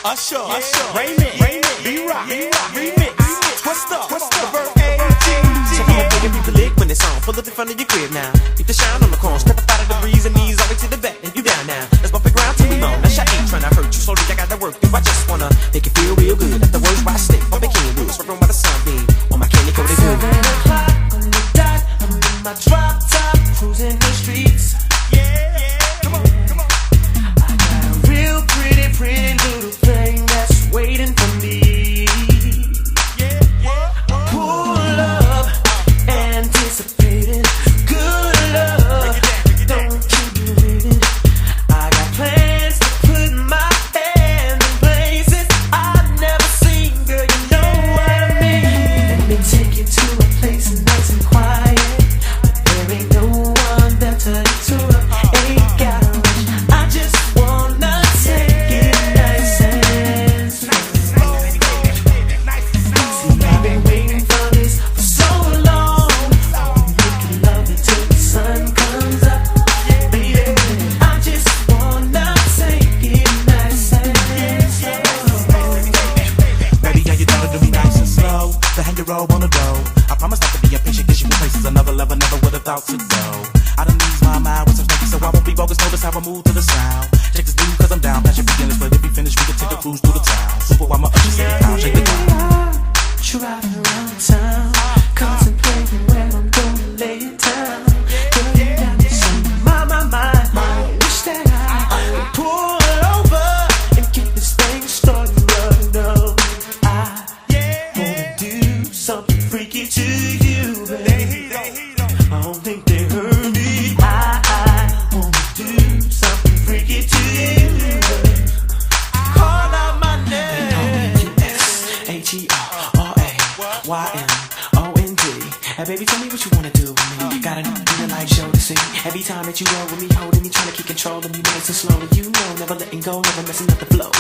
Usher, Raymond, B-Rock, Remix, Twista, the Bird A.G. So come on, baby, people lick when it's on. Pull up in front of your crib now. Keep the shine on the corn. Step up out of the breeze and knees all the way to the back. And you down now. Let's bump the ground till we moan. Now, shot ain't tryna hurt you. Slowly, I got to work through. I just wanna make it feel real good. At the worst, why stay? Bumping candy, swerving by the sunbeam. On my candy coated hood. 7 o'clock on the dot. I'm in my drop top, cruising the streets. Come on. I got a real pretty little thing that's waiting for me. Pull up, anticipating good love. Don't keep me waiting. I got plans to put my hand in places I've never seen. Girl, you know what I mean. Let me take you to a place nice and quiet. There ain't no one better to ain't got a rush. I just wanna take it nice and slow. See, I've been waiting for this for so long. Making love until the sun comes up, baby. I just wanna take it nice and slow. Baby, yeah, you gotta do me nice and slow. The hand you roll on the dough. I promise not to be impatient, cause you in places another level, never would've thought to go. I done lose my mind with some sneaky, so I won't be bogus. Notice how I move to the sound. Check this dude, cause I'm down. Passion beginners, but if we finish, we can take a cruise through the town. Super while my usher sit down, shake the ground. Driving around town, contemplating where I'm gonna lay it down. Girl, you got me saying, my, wish that I could pull over and get this thing started right now. I wanna do something freaky to you, baby. I don't think they heard me. I wanna do something freaky to you, baby. Call out my name. H-E-R-R-A-Y-M-O-N-D. Hey baby, tell me what you wanna do with me. Got a new life show to see. Every time that you roll with me, holding me, trying to keep control of me, nice and slow. And you know, never letting go, never messing up the flow.